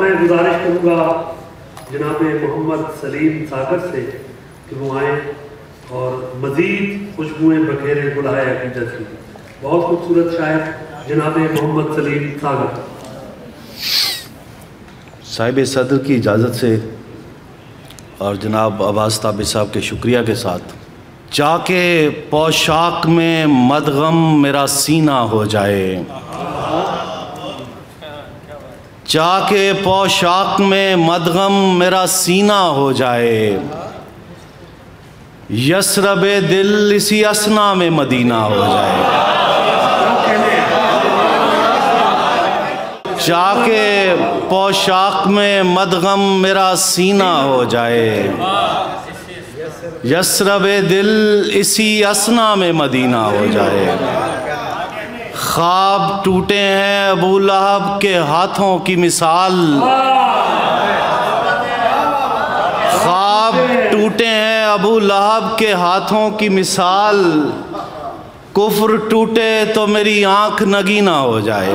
मैं गुजारिश करूँगा जनाब मोहम्मद सलीम सागर से कि वो आएँ और मज़ीद खुशबुएँ बखेरे बुलाए अकीदत की। बहुत खूबसूरत शायर जनाब मोहम्मद सलीम सागर साहिब सदर की इजाज़त से और जनाब अब्बास ताबिर साहब के शुक्रिया के साथ। चाके पोशाक में मदगम मेरा सीना हो जाए, चाके पोशाक में मदगम मेरा सीना हो जाए, यसरबे दिल इसी असना में मदीना हो जाए। चाके पोशाक में मदगम मेरा सीना हो जाए, यसरबे दिल इसी असना में मदीना हो जाए। ख्वाब टूटे हैं अबू लहब के हाथों की मिसाल, ख्वाब टूटे हैं अबू लहब के हाथों की मिसाल, कुफ्र टूटे तो मेरी आंख नगीना हो जाए।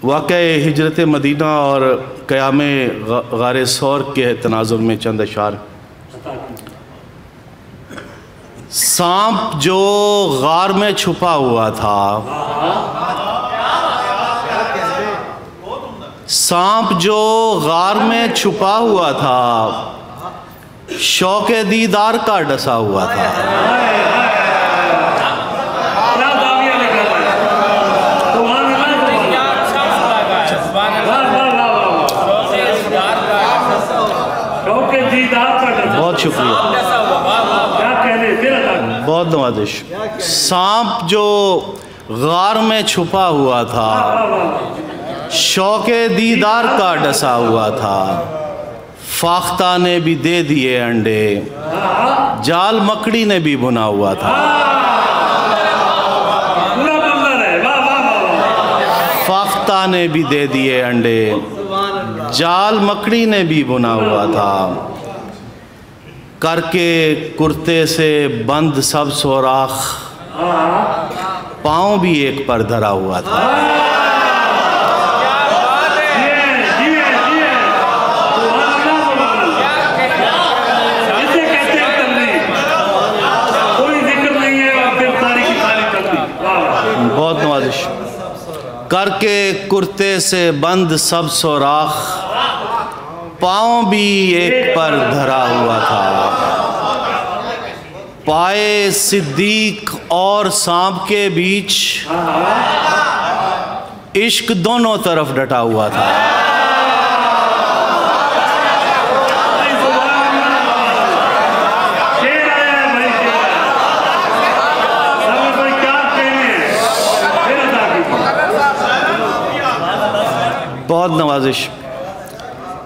वाक़या हिजरत मदीना और क़याम गारे सौर के तनाजुर में चंद अशार। सांप जो गार में छुपा हुआ था, सांप जो गार में छुपा हुआ था, शौक़े दीदार का डसा हुआ था। बहुत शुक्रिया, बहुत नवाजिश। सांप जो गार में छुपा हुआ था, शौक़े दीदार का डसा हुआ था, फाख्ता ने भी दे दिए अंडे, जाल मकड़ी ने भी बुना हुआ था। फाख्ता ने भी दे दिए अंडे, जाल मकड़ी ने भी बुना हुआ था, करके कुर्ते से बंद सब सोराख, पाँव भी एक पर धरा हुआ था। बहुत नवाजिश। करके कुर्ते से बंद सब सोराख, पाँव भी एक पर धरा हुआ था। पाए सिद्दीक और सांप के बीच इश्क दोनों तरफ डटा हुआ था। बहुत नवाजिश।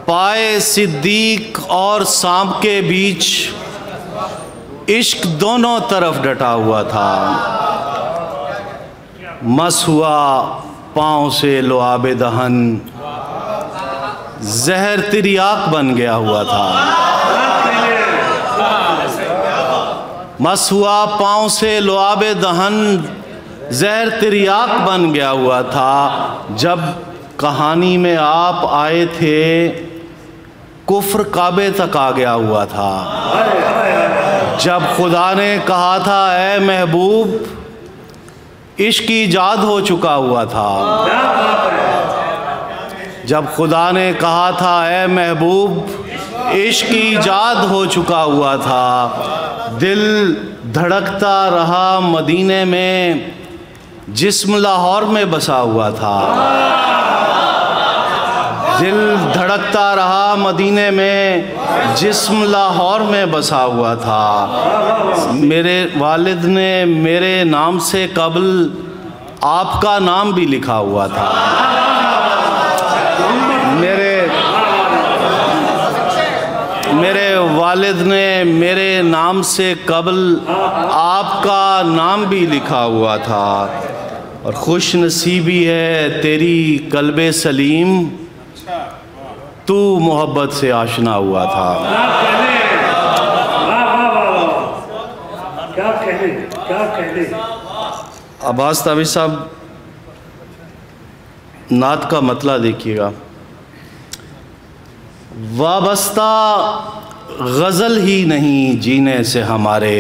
पाए सिद्दीक और सांप के बीच इश्क दोनों तरफ डटा हुआ था। मस हुआ पाँव से लुआबे दहन, जहर तिरियाक बन गया हुआ था। मस हुआ पाँव से लुआबे दहन, जहर तिरियाक बन गया हुआ था। जब कहानी में आप आए थे, कुफ्र काबे तक आ गया हुआ था। जब खुदा ने कहा था ऐ महबूब, इश्क ईजाद हो चुका हुआ था। जब खुदा ने कहा था ऐ महबूब, इश्क ईजाद हो चुका हुआ था। दिल धड़कता रहा मदीने में, जिस्म लाहौर में बसा हुआ था। दिल धड़कता रहा मदीने में, जिस्म लाहौर में बसा हुआ था। मेरे वालिद ने मेरे नाम से कबल आपका नाम भी लिखा हुआ था। मेरे वालिद ने मेरे नाम से कबल आपका नाम भी लिखा हुआ था। और खुश नसीबी है तेरी कल्बे सलीम, तू मोहब्बत से आशना हुआ था। अब्बास ताबिश साहब, नात का मतला देखिएगा। वाबस्ता गज़ल ही नहीं जीने से हमारे,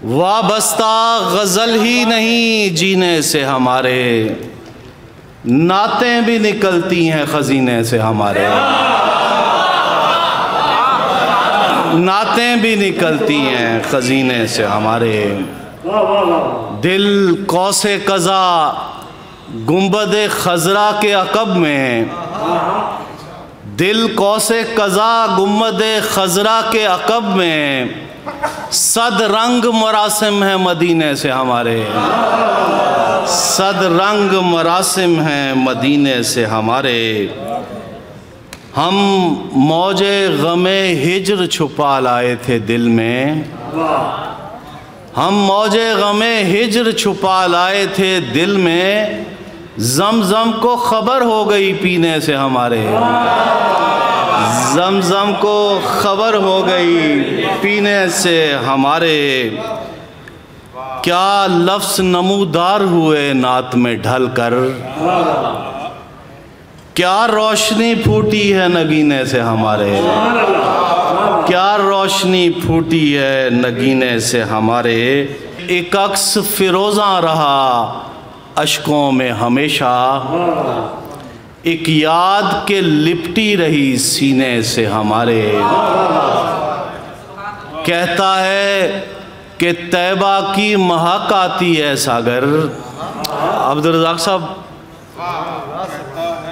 वाबस्ता गज़ल ही नहीं जीने से हमारे, नातें भी निकलती हैं खजीने से हमारे, नातें भी निकलती हैं खजीने से हमारे। दिल कौसे कज़ा गुंबद खज़रा के अक़ब में, दिल कौसे कज़ा गुंबद खज़रा के अक़ब में, सद रंग मरासिम है मदीने से हमारे, सद रंग मरासिम हैं मदीने से हमारे। हम मौजे गमे हिज्र छुपा लाए थे दिल में, हम मौजे गमे हिज्र छुपा लाए थे दिल में, ज़मज़म को खबर हो गई पीने से हमारे, ज़मज़म को खबर हो गई पीने से हमारे। क्या लफ्ज़ नमूदार हुए नात में ढल कर, क्या रोशनी फूटी है नगीने से हमारे, क्या रोशनी फूटी है नगीने से हमारे। एक अक्स फिरोज़ा रहा अश्कों में हमेशा, एक याद के लिपटी रही सीने से हमारे। कहता है कि तैबा की महक आती है सागर, अब्दुल रज़ाक साहब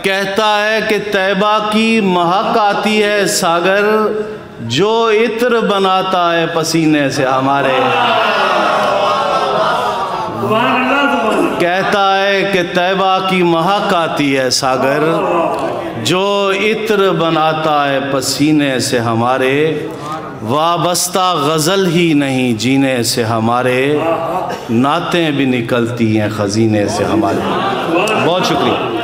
कहता है कि तैबा की महक आती है सागर, जो इत्र बनाता है पसीने से हमारे। कहता है कि तैबा की महक आती है सागर, जो इत्र बनाता है पसीने से हमारे। वाबस्ता गज़ल ही नहीं जीने से हमारे, नातें भी निकलती हैं खजीने से हमारे। बहुत शुक्रिया।